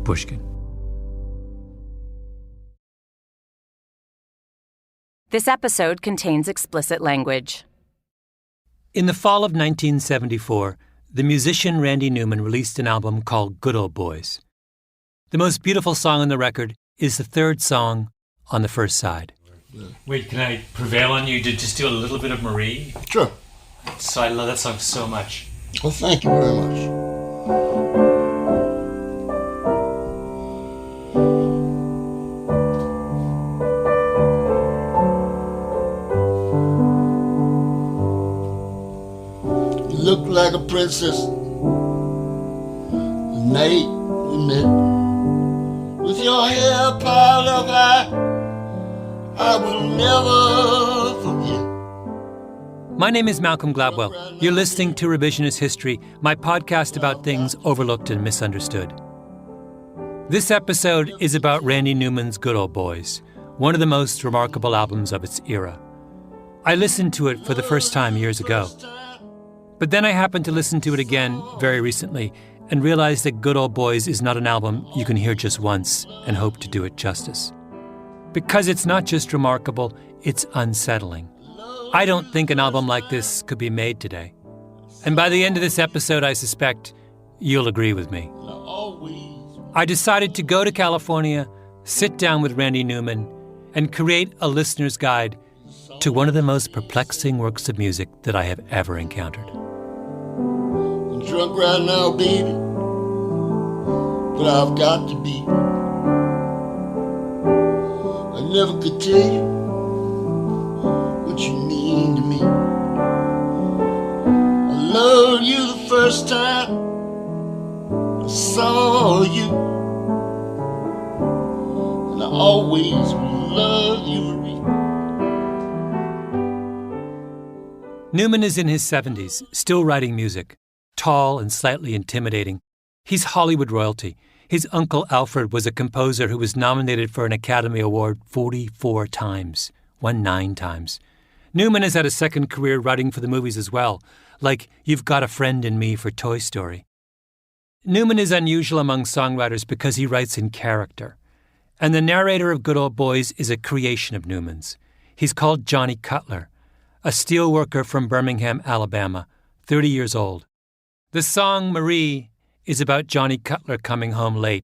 Pushkin. This episode contains explicit language. In the fall of 1974, the musician Randy Newman released an album called Good Old Boys. The most beautiful song on the record is the third song on the first side. Wait, can I prevail on you to just do a little bit of Marie? Sure. So I love that song so much. Well, thank you very much. You look like a princess the night we met, with your hair piled up high, I will never forget. My name is Malcolm Gladwell. You're listening to Revisionist History, my podcast about things overlooked and misunderstood. This episode is about Randy Newman's Good Old Boys, one of the most remarkable albums of its era. I listened to it for the first time years ago. But then I happened to listen to it again very recently and realized that Good Old Boys is not an album you can hear just once and hope to do it justice. Because it's not just remarkable, it's unsettling. I don't think an album like this could be made today. And by the end of this episode, I suspect you'll agree with me. I decided to go to California, sit down with Randy Newman, and create a listener's guide to one of the most perplexing works of music that I have ever encountered. I'm drunk right now, baby, but I've got to be. I never could tell you what you mean to me. I loved you the first time I saw you, and I always will love you, Marie. Newman is in his 70s, still writing music. Tall and slightly intimidating. He's Hollywood royalty. His uncle Alfred was a composer who was nominated for an Academy Award 44 times, won 9 times. Newman has had a second career writing for the movies as well, like You've Got a Friend in Me for Toy Story. Newman is unusual among songwriters because he writes in character. And the narrator of Good Old Boys is a creation of Newman's. He's called Johnny Cutler, a steel worker from Birmingham, Alabama, 30 years old. The song Marie is about Johnny Cutler coming home late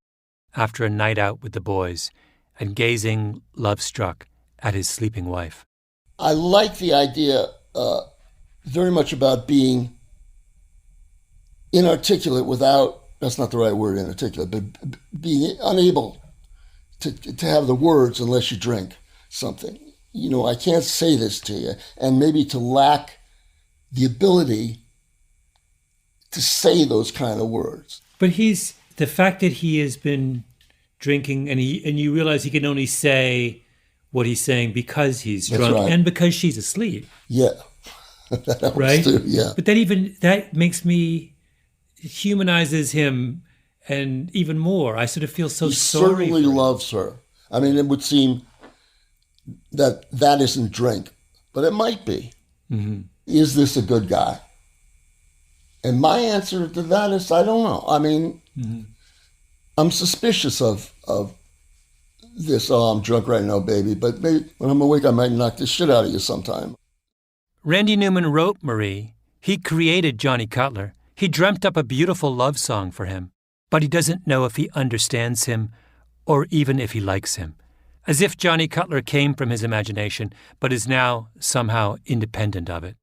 after a night out with the boys and gazing, love-struck, at his sleeping wife. I like the idea very much about being inarticulate without, that's not the right word, inarticulate, but being unable to have the words unless you drink something. You know, I can't say this to you, and maybe to lack the ability to say those kind of words. But the fact that he has been drinking and you realize he can only say what he's saying because he's drunk, right, and because she's asleep. Yeah. That helps right? Too, yeah. But that makes me, humanizes him, and even more. I sort of feel so sorry. He certainly loves her. I mean, it would seem that isn't drink, but it might be. Mm-hmm. Is this a good guy? And my answer to that is, I don't know. I mean, mm-hmm. I'm suspicious of this, I'm drunk right now, baby, but maybe when I'm awake, I might knock the shit out of you sometime. Randy Newman wrote Marie. He created Johnny Cutler. He dreamt up a beautiful love song for him, but he doesn't know if he understands him or even if he likes him. As if Johnny Cutler came from his imagination, but is now somehow independent of it.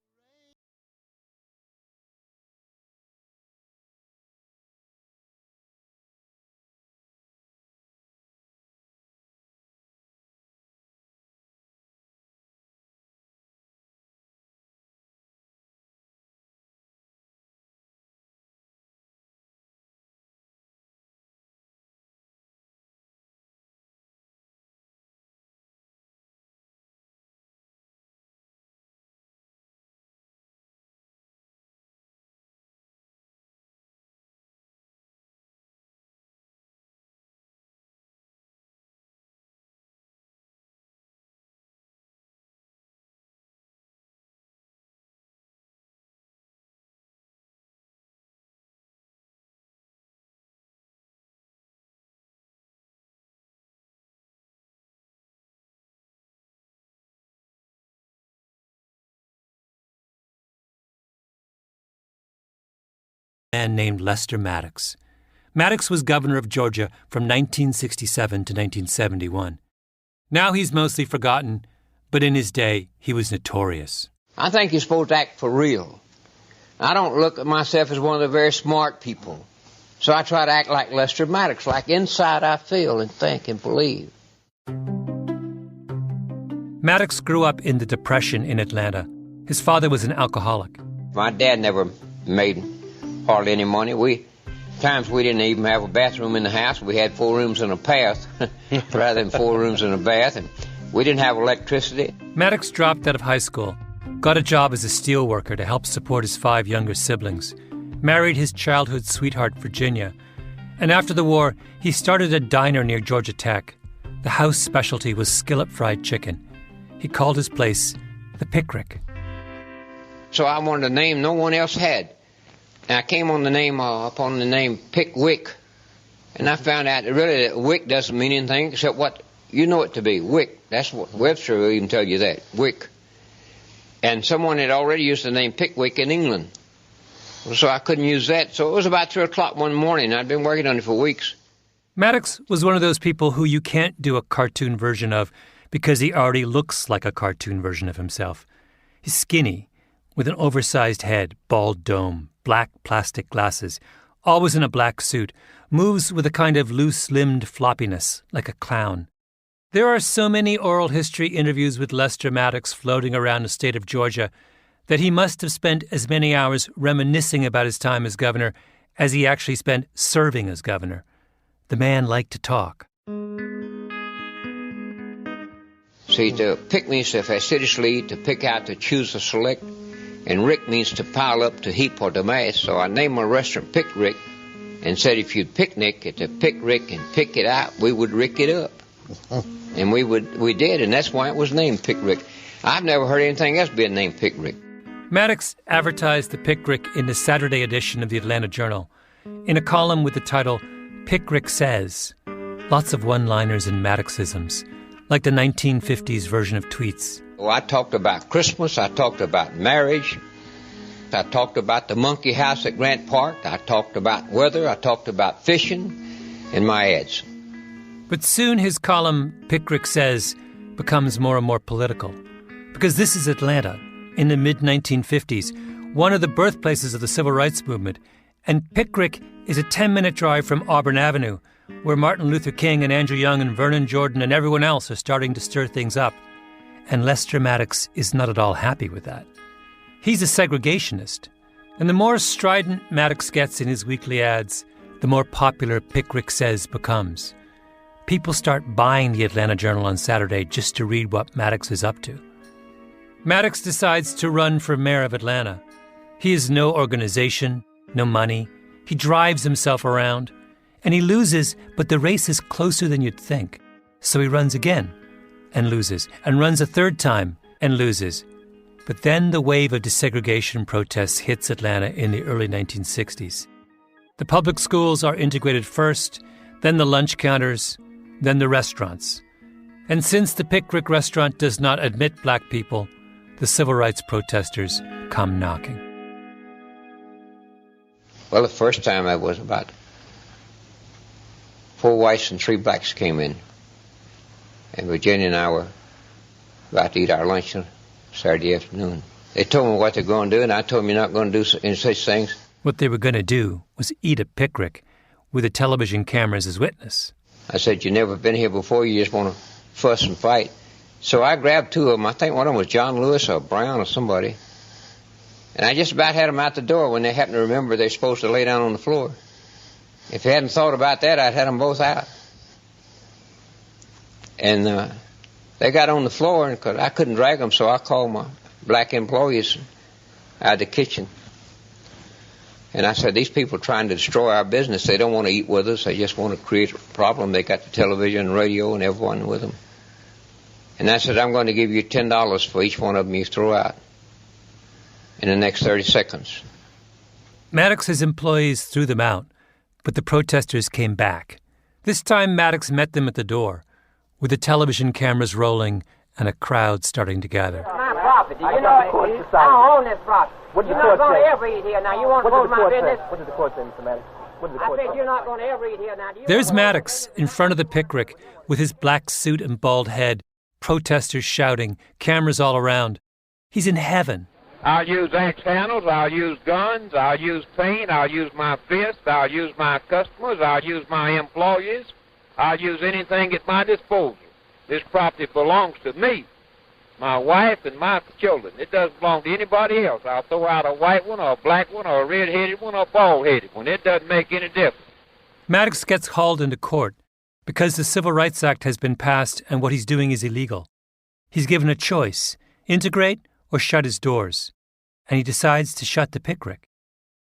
man named Lester Maddox. Maddox was governor of Georgia from 1967 to 1971. Now he's mostly forgotten, but in his day, he was notorious. I think you're supposed to act for real. I don't look at myself as one of the very smart people. So I try to act like Lester Maddox, like inside I feel and think and believe. Maddox grew up in the Depression in Atlanta. His father was an alcoholic. My dad never made hardly any money. Times we didn't even have a bathroom in the house. We had 4 rooms and a bath rather than 4 rooms and a bath. And we didn't have electricity. Maddox dropped out of high school, got a job as a steel worker to help support his 5 younger siblings, married his childhood sweetheart, Virginia, and after the war, he started a diner near Georgia Tech. The house specialty was skillet fried chicken. He called his place the Pickrick. So I wanted a name no one else had. And I came on the name upon the name Pickwick, and I found out that really that Wick doesn't mean anything except what you know it to be, Wick. That's what Webster will even tell you that, Wick. And someone had already used the name Pickwick in England, so I couldn't use that. So it was about 3 o'clock one morning. I'd been working on it for weeks. Maddox was one of those people who you can't do a cartoon version of because he already looks like a cartoon version of himself. He's skinny, with an oversized head, bald dome, black plastic glasses, always in a black suit, moves with a kind of loose-limbed floppiness, like a clown. There are so many oral history interviews with Lester Maddox floating around the state of Georgia that he must have spent as many hours reminiscing about his time as governor as he actually spent serving as governor. The man liked to talk. See, to pick means to facetiously, to pick out, to choose, to select, and rick means to pile up, to heap, or to mass. So I named my restaurant Pick Rick and said if you'd picnic at the Pick Rick and pick it out, we would rick it up. And we did, and that's why it was named Pick Rick. I've never heard anything else being named Pick Rick. Maddox advertised the Pick Rick in the Saturday edition of the Atlanta Journal, in a column with the title Pick Rick Says. Lots of one-liners and Maddoxisms, like the 1950s version of tweets. Oh, I talked about Christmas, I talked about marriage, I talked about the monkey house at Grant Park, I talked about weather, I talked about fishing in my ads. But soon his column, Pick Rick Says, becomes more and more political. Because this is Atlanta, in the mid-1950s, one of the birthplaces of the civil rights movement, and Pick Rick is a 10-minute drive from Auburn Avenue, where Martin Luther King and Andrew Young and Vernon Jordan and everyone else are starting to stir things up. And Lester Maddox is not at all happy with that. He's a segregationist. And the more strident Maddox gets in his weekly ads, the more popular Pick Rick Says becomes. People start buying the Atlanta Journal on Saturday just to read what Maddox is up to. Maddox decides to run for mayor of Atlanta. He has no organization, no money. He drives himself around. And he loses, but the race is closer than you'd think. So he runs again and loses, and runs a third time and loses. But then the wave of desegregation protests hits Atlanta in the early 1960s. The public schools are integrated first, then the lunch counters, then the restaurants. And since the Pick Rick restaurant does not admit black people, the civil rights protesters come knocking. Well, the first time I was about 4 whites and 3 blacks came in. And Virginia and I were about to eat our lunch on Saturday afternoon. They told me what they're going to do, and I told them you're not going to do any such things. What they were going to do was eat a Pick Rick with the television cameras as witness. I said, you've never been here before, you just want to fuss and fight. So I grabbed 2 of them. I think one of them was John Lewis or Brown or somebody. And I just about had them out the door when they happened to remember they're supposed to lay down on the floor. If they hadn't thought about that, I'd had them both out. And they got on the floor, and cause I couldn't drag them, so I called my black employees out of the kitchen. And I said, these people are trying to destroy our business. They don't want to eat with us. They just want to create a problem. They got the television and radio and everyone with them. And I said, I'm going to give you $10 for each one of them you throw out in the next 30 seconds. Maddox's employees threw them out, but the protesters came back. This time Maddox met them at the door, with the television cameras rolling and a crowd starting to gather. property. You know, I own this property. You're not going to ever eat here now. You want to close my business? What did the court say, Mr. Maddox? I said you're not going to ever eat here now. There's Maddox in front of the Pickrick with his black suit and bald head, protesters shouting, cameras all around. He's in heaven. I'll use axe handles, I'll use guns, I'll use paint, I'll use my fists, I'll use my customers, I'll use my employees, I'll use anything at my disposal. This property belongs to me, my wife, and my children. It doesn't belong to anybody else. I'll throw out a white one or a black one or a red-headed one or a bald-headed one. It doesn't make any difference. Maddox gets hauled into court because the Civil Rights Act has been passed and what he's doing is illegal. He's given a choice, integrate or shut his doors, and he decides to shut the Pickrick.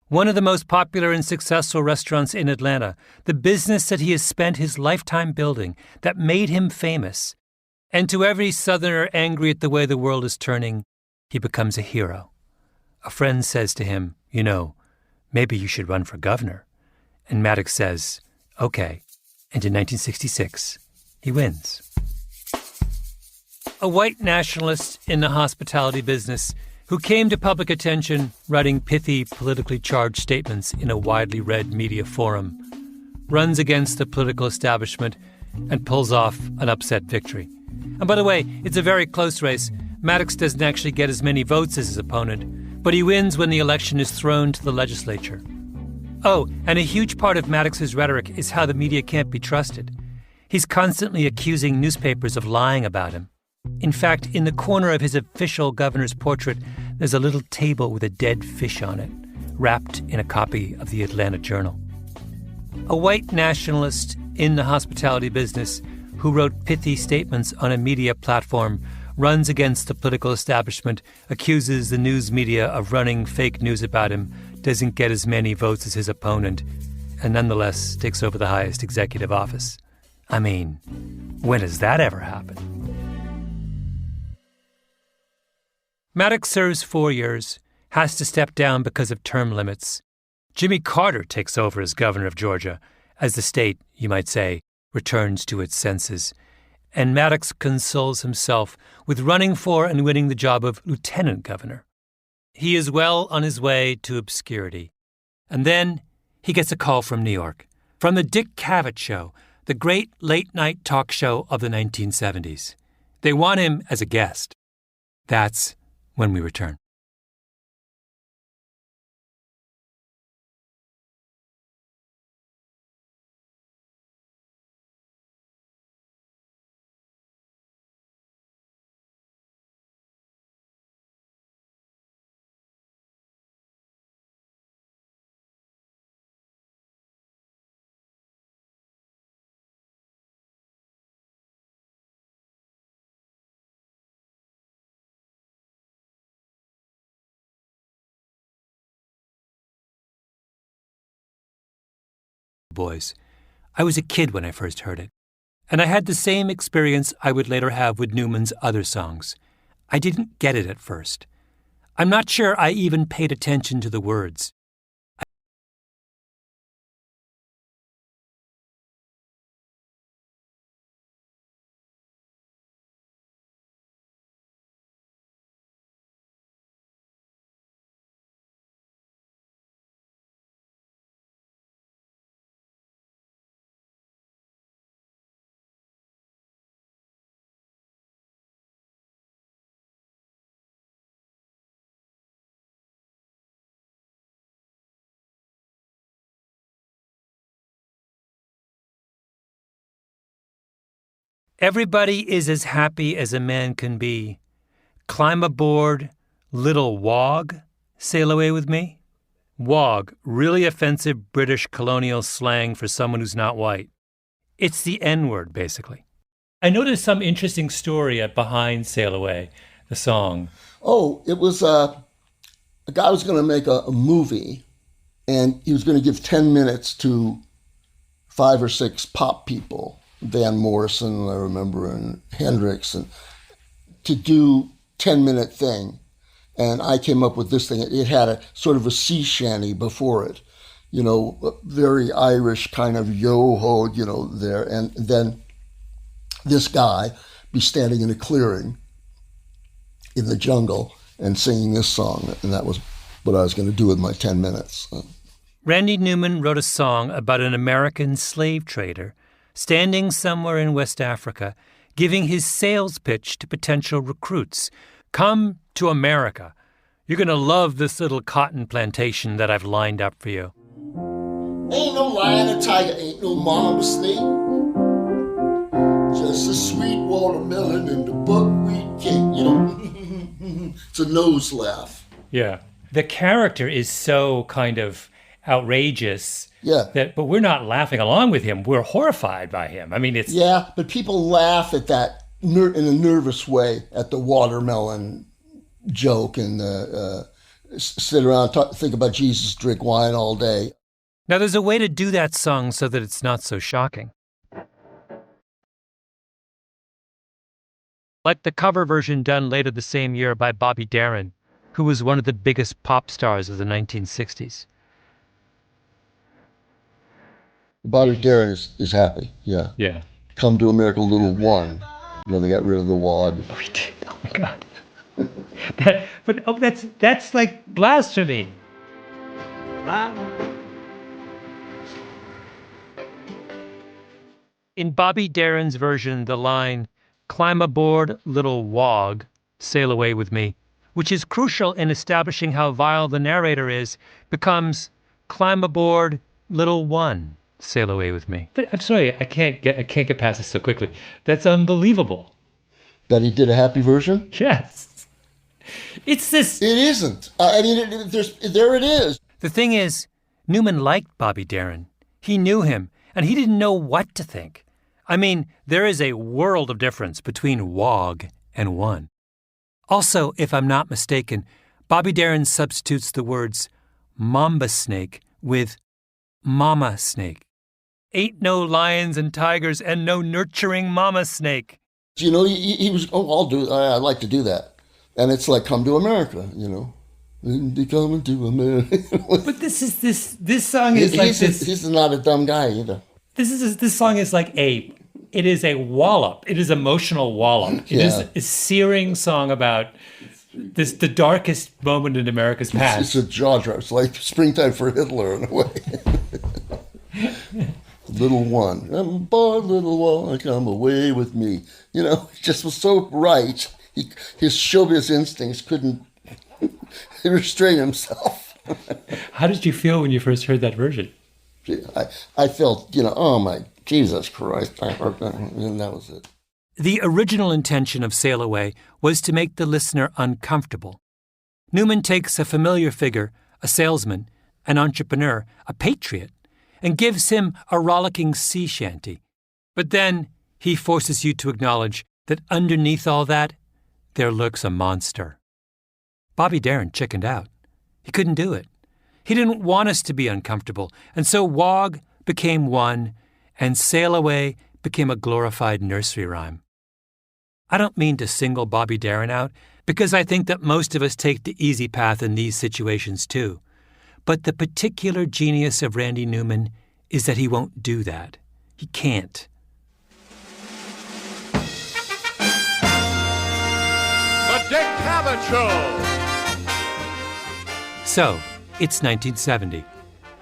One of the most popular and successful restaurants in Atlanta, the business that he has spent his lifetime building, that made him famous. And to every Southerner angry at the way the world is turning, he becomes a hero. A friend says to him, you know, maybe you should run for governor. And Maddox says, okay. And in 1966, he wins. A white nationalist in the hospitality business who came to public attention writing pithy, politically charged statements in a widely read media forum, runs against the political establishment and pulls off an upset victory. And by the way, it's a very close race. Maddox doesn't actually get as many votes as his opponent, but he wins when the election is thrown to the legislature. Oh, and a huge part of Maddox's rhetoric is how the media can't be trusted. He's constantly accusing newspapers of lying about him. In fact, in the corner of his official governor's portrait, there's a little table with a dead fish on it, wrapped in a copy of the Atlanta Journal. A white nationalist in the hospitality business who wrote pithy statements on a media platform runs against the political establishment, accuses the news media of running fake news about him, doesn't get as many votes as his opponent, and nonetheless takes over the highest executive office. I mean, when has that ever happened? Maddox serves 4 years, has to step down because of term limits. Jimmy Carter takes over as governor of Georgia, as the state, you might say, returns to its senses. And Maddox consoles himself with running for and winning the job of lieutenant governor. He is well on his way to obscurity. And then he gets a call from New York, from the Dick Cavett Show, the great late-night talk show of the 1970s. They want him as a guest. That's when we return. Boys. I was a kid when I first heard it, and I had the same experience I would later have with Newman's other songs. I didn't get it at first. I'm not sure I even paid attention to the words. Everybody is as happy as a man can be. Climb aboard, little wog, sail away with me. Wog, really offensive British colonial slang for someone who's not white. It's the N-word, basically. I know there's some interesting story behind Sail Away, the song. Oh, it was a guy was going to make a movie, and he was going to give 10 minutes to 5 or 6 pop people. Van Morrison, I remember, and Hendrix, and to do 10-minute thing. And I came up with this thing. It had a sort of a sea shanty before it, you know, very Irish kind of yo-ho, you know, there. And then this guy be standing in a clearing, in the jungle and singing this song, and that was what I was going to do with my 10 minutes. Randy Newman wrote a song about an American slave trader standing somewhere in West Africa, giving his sales pitch to potential recruits. Come to America. You're going to love this little cotton plantation that I've lined up for you. Ain't no lion or tiger, ain't no mama snake. Just a sweet watermelon and the buckwheat cake, you know. It's a nose laugh. Yeah. The character is so kind of outrageous. Yeah. But we're not laughing along with him. We're horrified by him. I mean, it's... Yeah, but people laugh at that in a nervous way at the watermelon joke and sit around, think about Jesus, drink wine all day. Now, there's a way to do that song so that it's not so shocking. Like the cover version done later the same year by Bobby Darin, who was one of the biggest pop stars of the 1960s. Bobby Darin is happy, yeah. Yeah. Come to America, little one. You know, they got rid of the wad. Oh, he did. Oh my God. That's like blasphemy. In Bobby Darin's version, the line, "Climb aboard, little wog, sail away with me," which is crucial in establishing how vile the narrator is, becomes, "Climb aboard, little one, sail away with me." But I'm sorry, I can't get past this so quickly. That's unbelievable. That he did a happy version? Yes. It's this... It isn't. I mean, there it is. The thing is, Newman liked Bobby Darin. He knew him, and he didn't know what to think. I mean, there is a world of difference between wog and one. Also, if I'm not mistaken, Bobby Darin substitutes the words mamba snake with mama snake. Ain't no lions and tigers and no nurturing mama snake. You know, he was, I'd like to do that. And it's like, come to America, you know. Coming to America. But this song is like this. He's not a dumb guy either. This song is like it is a wallop. It is emotional wallop. It is a searing song about the darkest moment in America's past. It's a jaw drop. It's like Springtime for Hitler in a way. Little one, I'm aboard, little one, come away with me. You know, it just was so right. His showbiz instincts couldn't restrain himself. How did you feel when you first heard that version? I felt, you know, oh my Jesus Christ, I heard that, and that was it. The original intention of Sail Away was to make the listener uncomfortable. Newman takes a familiar figure, a salesman, an entrepreneur, a patriot, and gives him a rollicking sea shanty. But then he forces you to acknowledge that underneath all that, there lurks a monster. Bobby Darin chickened out. He couldn't do it. He didn't want us to be uncomfortable, and so Wog became one, and Sail Away became a glorified nursery rhyme. I don't mean to single Bobby Darin out, because I think that most of us take the easy path in these situations too. But the particular genius of Randy Newman is that he won't do that. He can't. The Dick Cavett Show! So, it's 1970.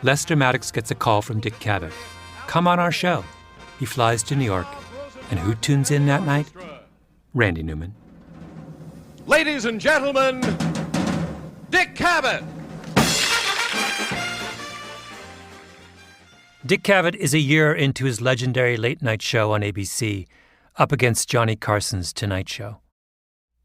Lester Maddox gets a call from Dick Cavett. Come on our show. He flies to New York. And who tunes in that night? Randy Newman. Ladies and gentlemen, Dick Cavett! Dick Cavett is a year into his legendary late-night show on ABC, up against Johnny Carson's Tonight Show.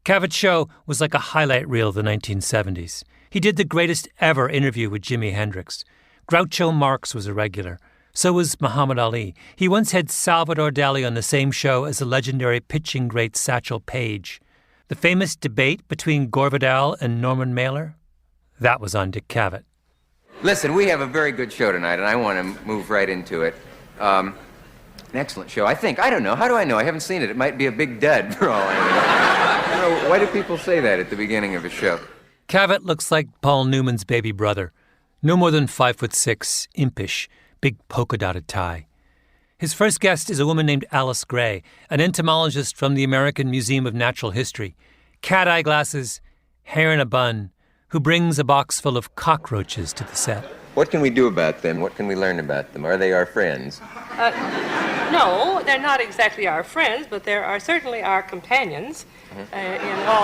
Cavett's show was like a highlight reel of the 1970s. He did the greatest ever interview with Jimi Hendrix. Groucho Marx was a regular. So was Muhammad Ali. He once had Salvador Dali on the same show as the legendary pitching great Satchel Paige. The famous debate between Gore Vidal and Norman Mailer? That was on Dick Cavett. Listen, we have a very good show tonight, and I want to move right into it. An excellent show, I think. I don't know. How do I know? I haven't seen it. It might be a big dud, for all I know. Why do people say that at the beginning of a show? Cavett looks like Paul Newman's baby brother. No more than 5'6", impish, big polka-dotted tie. His first guest is a woman named Alice Gray, an entomologist from the American Museum of Natural History. cat-eye glasses, hair in a bun, who brings a box full of cockroaches to the set. What can we do about them? What can we learn about them? Are they our friends? No, they're not exactly our friends, but they are certainly our companions in all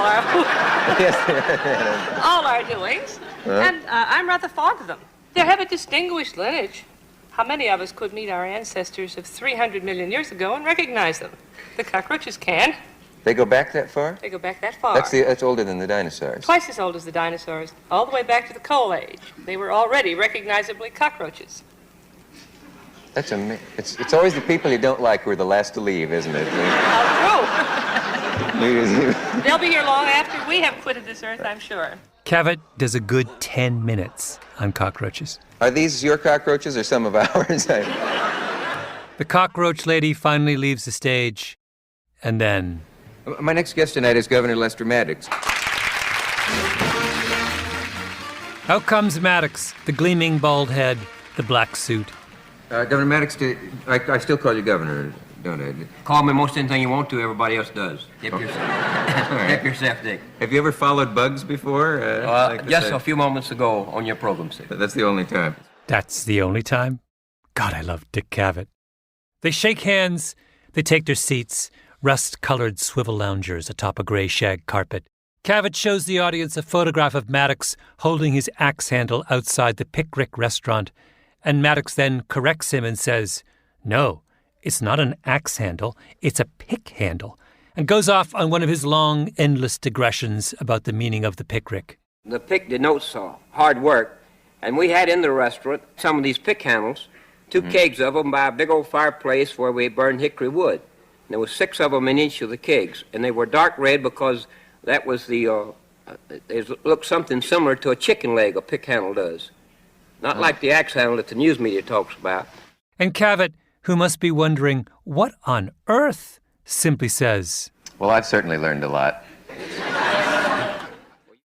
our doings. And I'm rather fond of them. They have a distinguished lineage. How many of us could meet our ancestors of 300 million years ago and recognize them? The cockroaches can. They go back that far? They go back that far. That's older than the dinosaurs. Twice as old as the dinosaurs, all the way back to the Coal Age. They were already recognizably cockroaches. It's always the people you don't like who are the last to leave, isn't it? How true. They'll be here long after we have quitted this earth, I'm sure. Cavett does a good 10 minutes on cockroaches. Are these your cockroaches or some of ours? The cockroach lady finally leaves the stage, and then... My next guest tonight is Governor Lester Maddox. Out comes Maddox, the gleaming bald head, the black suit. Governor Maddox, I still call you governor, don't I? Call me most anything you want to, everybody else does. Hip yourself, Dick. Have you ever followed bugs before? Just a few moments ago on your program, sir. That's the only time. That's the only time? God, I love Dick Cavett. They shake hands, they take their seats, rust-colored swivel loungers atop a grey shag carpet. Cavett shows the audience a photograph of Maddox holding his axe handle outside the Pickrick restaurant, and Maddox then corrects him and says, "No, it's not an axe handle, it's a pick handle," and goes off on one of his long, endless digressions about the meaning of the Pickrick. The pick denotes hard work, and we had in the restaurant some of these pick handles, 2 kegs of them by a big old fireplace where we burned hickory wood. There were 6 of them in each of the kegs, and they were dark red because that was they looked something similar to a chicken leg, a pick handle does. Not like the axe handle that the news media talks about. And Cavett, who must be wondering, what on earth, simply says, "Well, I've certainly learned a lot."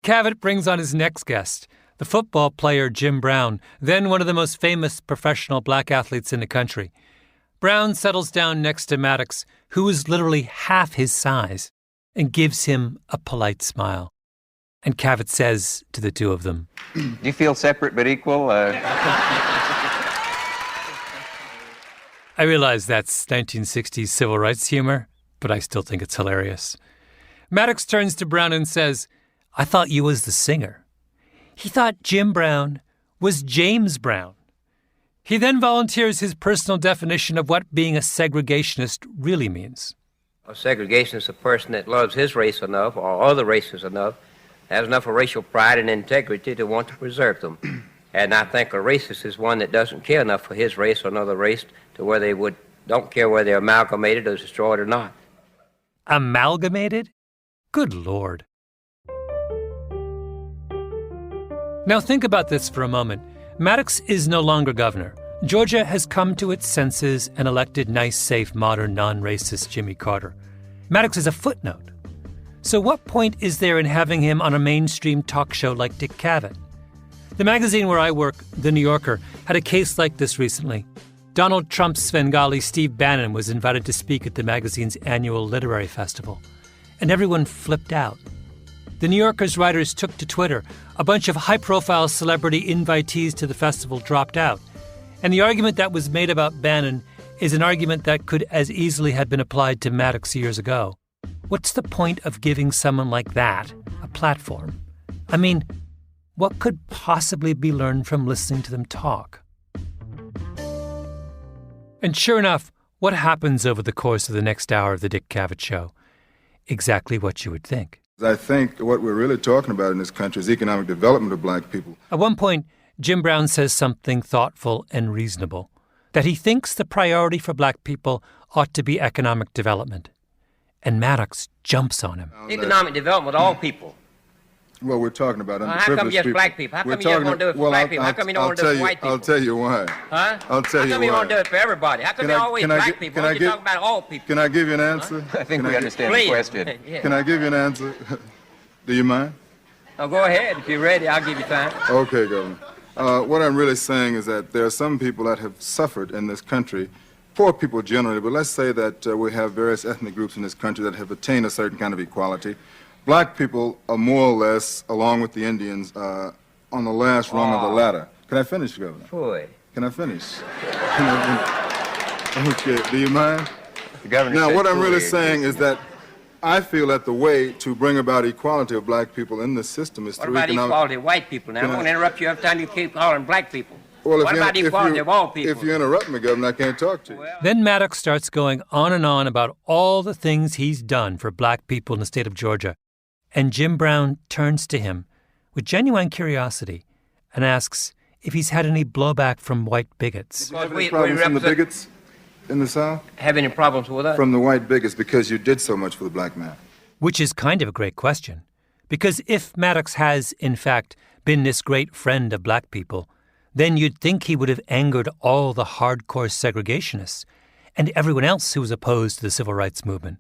Cavett brings on his next guest, the football player Jim Brown, then one of the most famous professional black athletes in the country. Brown settles down next to Maddox, who is literally half his size, and gives him a polite smile. And Cavett says to the two of them, "Do you feel separate but equal?" I realize that's 1960s civil rights humor, but I still think it's hilarious. Maddox turns to Brown and says, "I thought you was the singer." He thought Jim Brown was James Brown. He then volunteers his personal definition of what being a segregationist really means. A segregationist is a person that loves his race enough, or other races enough, has enough of racial pride and integrity to want to preserve them. And I think a racist is one that doesn't care enough for his race or another race to where they don't care whether they're amalgamated or destroyed or not. Amalgamated? Good Lord. Now think about this for a moment. Maddox is no longer governor. Georgia has come to its senses and elected nice, safe, modern, non-racist Jimmy Carter. Maddox is a footnote. So what point is there in having him on a mainstream talk show like Dick Cavett? The magazine where I work, The New Yorker, had a case like this recently. Donald Trump's Svengali Steve Bannon was invited to speak at the magazine's annual literary festival, and everyone flipped out. The New Yorker's writers took to Twitter. A bunch of high-profile celebrity invitees to the festival dropped out. And the argument that was made about Bannon is an argument that could as easily have been applied to Maddox years ago. What's the point of giving someone like that a platform? I mean, what could possibly be learned from listening to them talk? And sure enough, what happens over the course of the next hour of the Dick Cavett Show? Exactly what you would think. I think what we're really talking about in this country is economic development of black people. At one point, Jim Brown says something thoughtful and reasonable, that he thinks the priority for black people ought to be economic development. And Maddox jumps on him. Economic development of all people. Well, we're talking about underprivileged how come just people. black people? How come you don't want to do it for black people? How come you don't want to do it for white people? I'll tell you why. Huh? I'll tell you why. How come you don't do it for everybody? How come you always black people? Why don't you talk about all people? Can I give you an answer? I think we understand the question. Yeah. Can I give you an answer? Do you mind? Oh, go ahead. If you're ready, I'll give you time. Okay, Governor. What I'm really saying is that there are some people that have suffered in this country, poor people generally, but let's say that we have various ethnic groups in this country that have attained a certain kind of equality. black people are more or less, along with the Indians, on the last rung of the ladder. Can I finish, Governor? Boy. Can I finish? Okay, do you mind? The governor Now, said what I'm really boy. saying is that I feel that the way to bring about equality of black people in this system is What through about economic... equality of white people? Now, I'm going to interrupt you every time you keep calling black people. Well, What about equality of all people? If you interrupt me, Governor, I can't talk to you. Then Maddox starts going on and on about all the things he's done for black people in the state of Georgia. And Jim Brown turns to him with genuine curiosity and asks if he's had any blowback from white bigots. Do you have any problems from the bigots in the South? Have any problems with us? From the white bigots because you did so much for the black man. Which is kind of a great question. Because if Maddox has, in fact, been this great friend of black people, then you'd think he would have angered all the hardcore segregationists and everyone else who was opposed to the civil rights movement,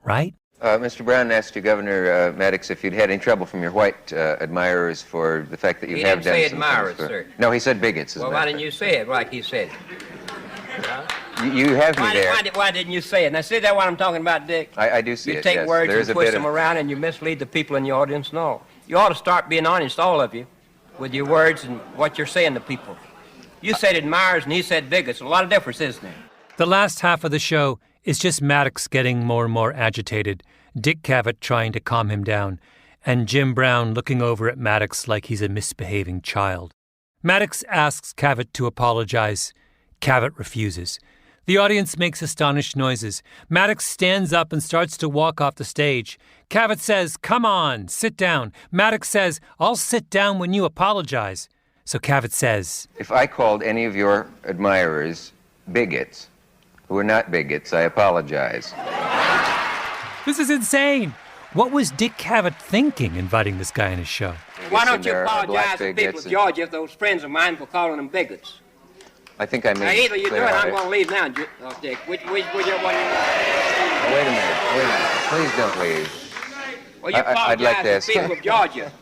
right? Mr. Brown asked you, Governor Maddox, if you'd had any trouble from your white admirers for the fact that you have done He didn't some say admirers, things for... sir. No, he said bigots. Well, why didn't you say it like he said? You have me there. Why didn't you say it? Now, see that what I'm talking about, Dick? I do see you it, take yes. words There is and a twist bit them of... around and you mislead the people in the audience and all. You ought to start being honest, all of you, with your words and what you're saying to people. You said admirers and he said bigots. A lot of difference, isn't there? The last half of the show is just Maddox getting more and more agitated, Dick Cavett trying to calm him down, and Jim Brown looking over at Maddox like he's a misbehaving child. Maddox asks Cavett to apologize. Cavett refuses. The audience makes astonished noises. Maddox stands up and starts to walk off the stage. Cavett says, "Come on, sit down." Maddox says, "I'll sit down when you apologize." So Cavett says, If I called any of your admirers bigots, who are not bigots, I apologize. "This is insane. What was Dick Cavett thinking inviting this guy on his show?" Why don't you there are apologize black to people bigots of Georgia, those friends of mine, for calling them bigots? I think I Now, made either you do clear it, how I'm I- going to leave now, Dick. Which one you Wait a minute. Please don't leave. Well, you I'd like to apologize ask... to people of Georgia.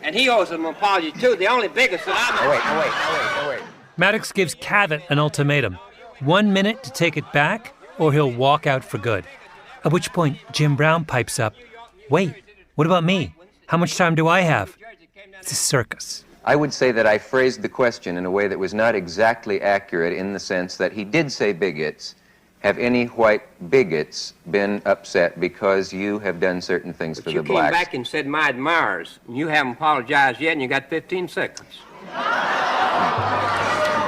And he owes them an apology, too. The only biggest that I know. Wait. Maddox gives Cavett an ultimatum. 1 minute to take it back, or he'll walk out for good. At which point, Jim Brown pipes up, "Wait, what about me? How much time do I have?" It's a circus. I would say that I phrased the question in a way that was not exactly accurate in the sense that he did say bigots. Have any white bigots been upset because you have done certain things for You the came blacks? back and said my admirers, and you haven't apologized yet, and you got 15 seconds.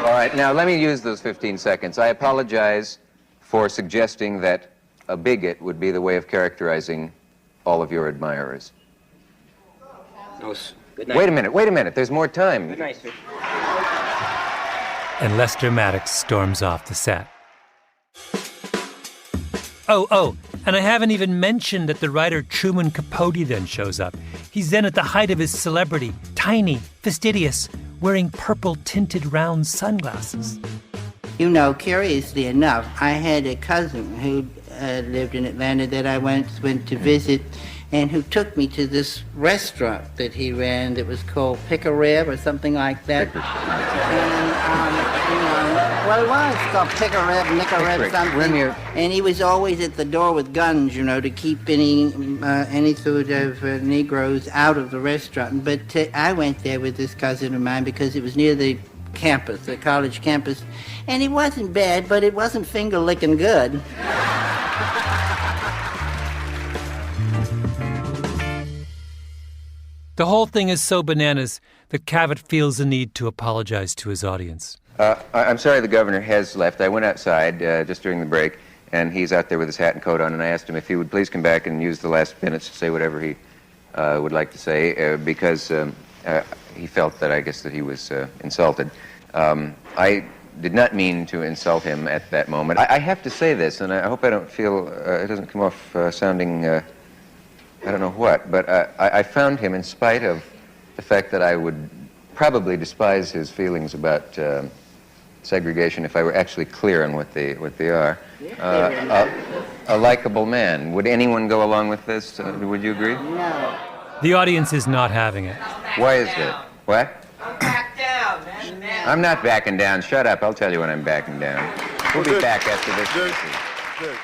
All right, now let me use those 15 seconds. I apologize for suggesting that a bigot would be the way of characterizing all of your admirers. No, good night. Wait a minute. There's more time. Good night, sir. And Lester Maddox storms off the set. Oh, and I haven't even mentioned that the writer Truman Capote then shows up. He's then at the height of his celebrity, tiny, fastidious, wearing purple-tinted round sunglasses. You know, curiously enough, I had a cousin who lived in Atlanta that I once went to visit, and who took me to this restaurant that he ran that was called Pick-a-Rib or something like that. And, well, it was called Pick-a-Rib, Nick-a-Rib, something. And he was always at the door with guns, to keep any sort of Negroes out of the restaurant. But I went there with this cousin of mine because it was near the campus, the college campus. And it wasn't bad, but it wasn't finger-licking good. The whole thing is so bananas that Cavett feels the need to apologize to his audience. I'm sorry the governor has left. I went outside just during the break, and he's out there with his hat and coat on, and I asked him if he would please come back and use the last minutes to say whatever he would like to say, because he felt that I guess that he was insulted. I did not mean to insult him at that moment. I have to say this, and I hope I don't feel, it doesn't come off sounding, I don't know what, but I found him, in spite of the fact that I would probably despise his feelings about segregation if I were actually clear on what they are, a likable man. Would anyone go along with this? Would you agree? No. The audience is not having it. Why is that? What? Back down, man. I'm not backing down. Shut up. I'll tell you when I'm backing down. We'll be back after this.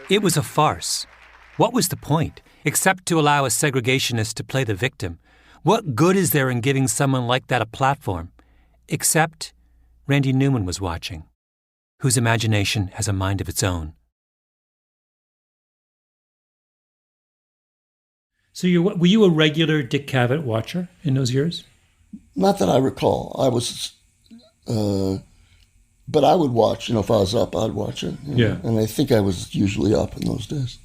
It was a farce. What was the point, except to allow a segregationist to play the victim? What good is there in giving someone like that a platform? Except Randy Newman was watching, whose imagination has a mind of its own. So were you a regular Dick Cavett watcher in those years? Not that I recall. I was, but I would watch, if I was up, I'd watch it. Yeah. And I think I was usually up in those days.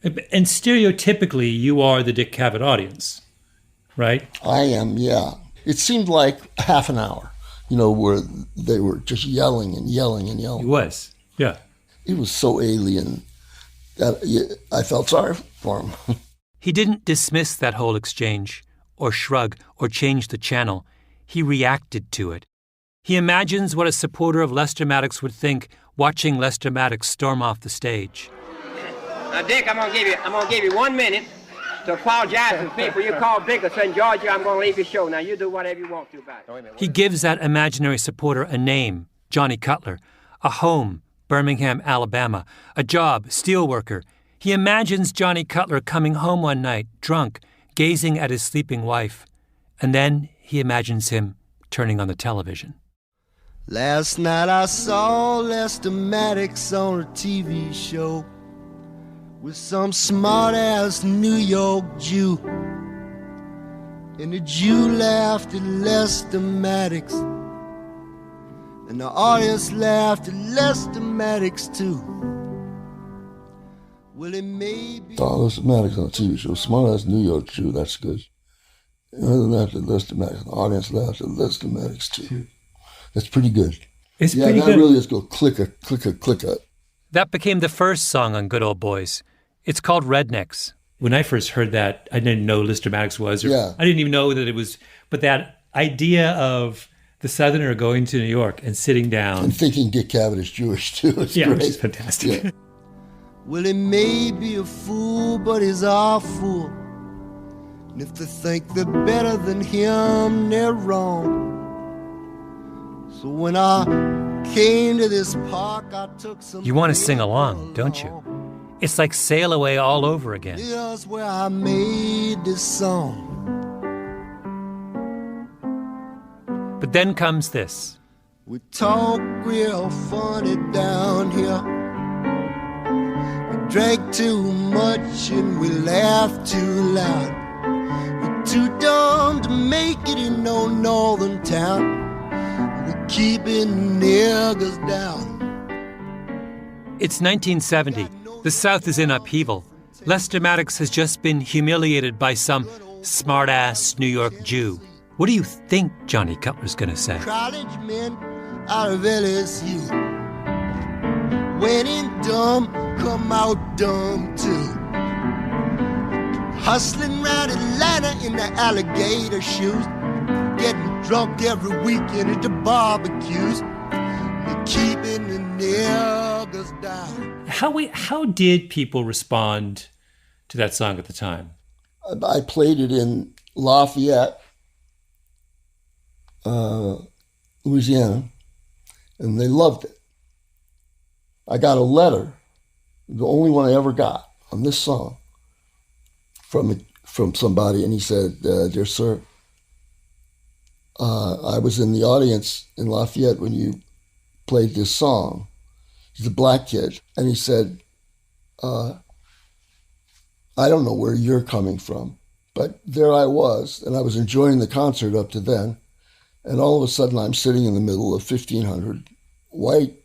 And stereotypically, you are the Dick Cavett audience, right? I am, yeah. It seemed like half an hour, where they were just yelling and yelling and yelling. It was, yeah. It was so alien that I felt sorry for him. He didn't dismiss that whole exchange, or shrug, or change the channel. He reacted to it. He imagines what a supporter of Lester Maddox would think watching Lester Maddox storm off the stage. Now, Dick, I'm gonna give you 1 minute to apologize to the people you called bigots in Georgia. I'm gonna leave your show. Now, you do whatever you want to about it. He gives that imaginary supporter a name, Johnny Cutler, a home, Birmingham, Alabama, a job, steelworker. He imagines Johnny Cutler coming home one night, drunk, gazing at his sleeping wife. And then he imagines him turning on the television. Last night I saw Lester Maddox on a TV show with some smart-ass New York Jew. And the Jew laughed at Lester Maddox, and the audience laughed at Lester Maddox too. Well, it may be... Lester Maddox on a TV show, smart-ass New York Jew, that's good. Other than that, Lester Maddox, the audience laughed at Lester Maddox too. That's pretty good. It's pretty good. Yeah, that really is go clicker, clicker, clicker. That became the first song on Good Old Boys. It's called Rednecks. When I first heard that, I didn't know Lester Maddox was. I didn't even know that it was. But that idea of the Southerner going to New York and sitting down. And thinking Dick Cavett is Jewish, too. It's great. Which is fantastic. Yeah. Well, he may be a fool, but he's our fool. And if they think they're better than him, they're wrong. So when I came to this park, I took some... You want to sing along, don't you? It's like Sail Away all over again. Here's where I made this song. But then comes this. We talk real funny down here. We drank too much and we laugh too loud. We're too dumb to make it in no northern town. We're keeping niggas down. It's 1970. The South is in upheaval. Lester Maddox has just been humiliated by some smart-ass New York Jew. What do you think Johnny Cutler's going to say? College men out of LSU. When in dumb, come out dumb too. Hustling round Atlanta in the alligator shoes. Getting drunk every weekend at the barbecues. We're keeping the niggas down. How did people respond to that song at the time? I played it in Lafayette, Louisiana, and they loved it. I got a letter, the only one I ever got on this song, from somebody, and he said, "Dear sir, I was in the audience in Lafayette when you played this song." He's a black kid, and he said, "I don't know where you're coming from, but there I was, and I was enjoying the concert up to then, and all of a sudden I'm sitting in the middle of 1,500 white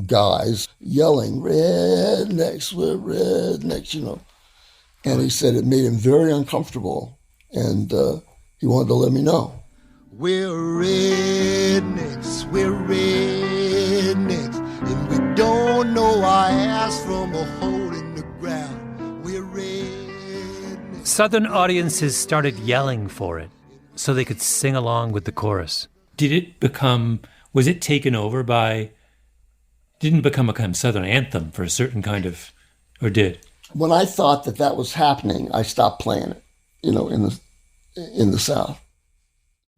guys yelling, 'Rednecks, we're rednecks,' And he said it made him very uncomfortable, and he wanted to let me know. We're rednecks, and we don't know our ass from a hole in the ground. We're rednecks. Southern audiences started yelling for it so they could sing along with the chorus. Was it taken over by, didn't become a kind of Southern anthem for a certain kind of, or did? When I thought that was happening, I stopped playing it, in the South.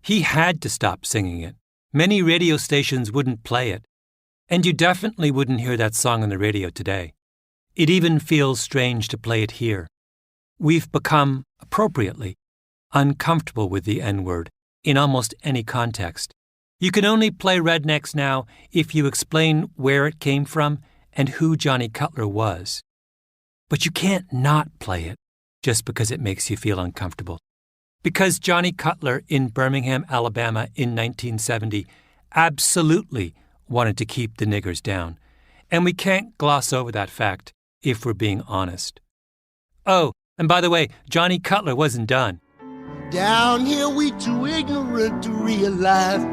He had to stop singing it. Many radio stations wouldn't play it. And you definitely wouldn't hear that song on the radio today. It even feels strange to play it here. We've become, appropriately, uncomfortable with the N-word in almost any context. You can only play Rednecks now if you explain where it came from and who Johnny Cutler was. But you can't not play it just because it makes you feel uncomfortable. Because Johnny Cutler in Birmingham, Alabama in 1970 absolutely wanted to keep the niggers down. And we can't gloss over that fact if we're being honest. Oh, and by the way, Johnny Cutler wasn't done. Down here we too ignorant to realize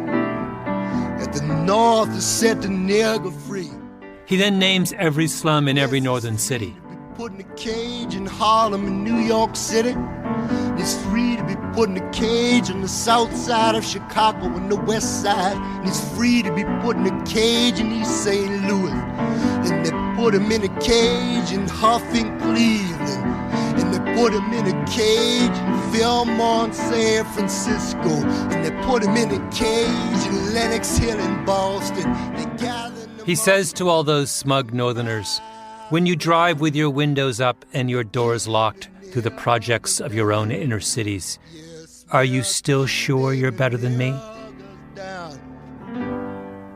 that the North has set the nigger free. He then names every slum in every northern city. Put in a cage in Harlem in New York City. It's free to be put in a cage on the south side of Chicago and the west side. And it's free to be put in a cage in East St. Louis. And they put him in a cage in Huffing, Cleveland. And they put him in a cage in Fillmore, San Francisco. And they put him in a cage in Lenox Hill in Boston. He says to all those smug northerners, when you drive with your windows up and your doors locked through the projects of your own inner cities, are you still sure you're better than me?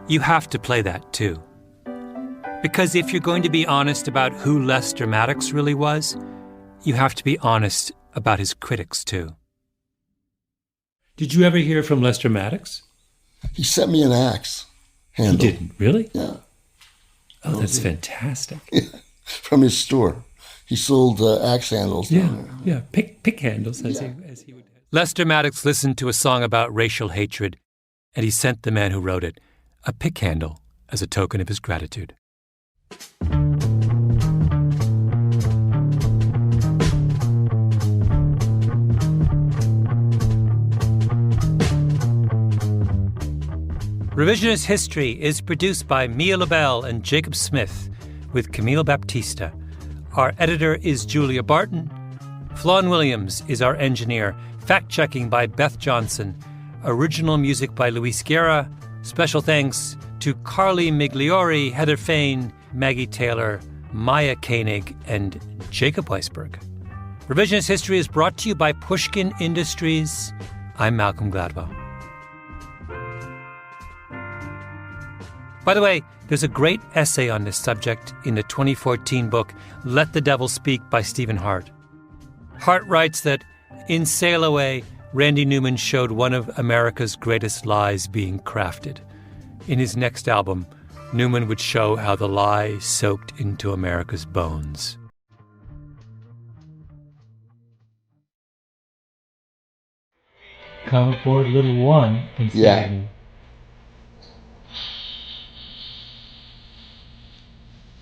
You have to play that too. Because if you're going to be honest about who Lester Maddox really was, you have to be honest about his critics too. Did you ever hear from Lester Maddox? He sent me an axe handle. He didn't? Really? Yeah. Oh, that's fantastic. From his store. He sold axe handles. Yeah, pick handles, as he would. Lester Maddox listened to a song about racial hatred, and he sent the man who wrote it a pick handle as a token of his gratitude. Revisionist History is produced by Mia LaBelle and Jacob Smith with Camille Baptista. Our editor is Julia Barton. Flawn Williams is our engineer. Fact-checking by Beth Johnson. Original music by Luis Guerra. Special thanks to Carly Migliori, Heather Fain, Maggie Taylor, Maya Koenig, and Jacob Weisberg. Revisionist History is brought to you by Pushkin Industries. I'm Malcolm Gladwell. By the way, there's a great essay on this subject in the 2014 book, Let the Devil Speak by Stephen Hart. Hart writes that in Sail Away, Randy Newman showed one of America's greatest lies being crafted. In his next album, Newman would show how the lie soaked into America's bones. Come aboard Little One and say,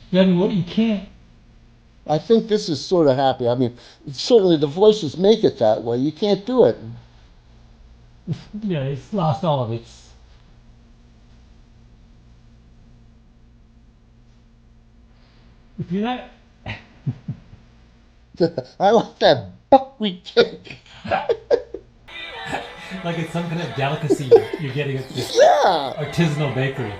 Yeah, I mean, what you can't. I think this is sort of happy. I mean, certainly the voices make it that way. You can't do it. Yeah, it's lost all of its. If you're not. I like that buckwheat cake. Like it's some kind of delicacy you're getting at this artisanal bakery.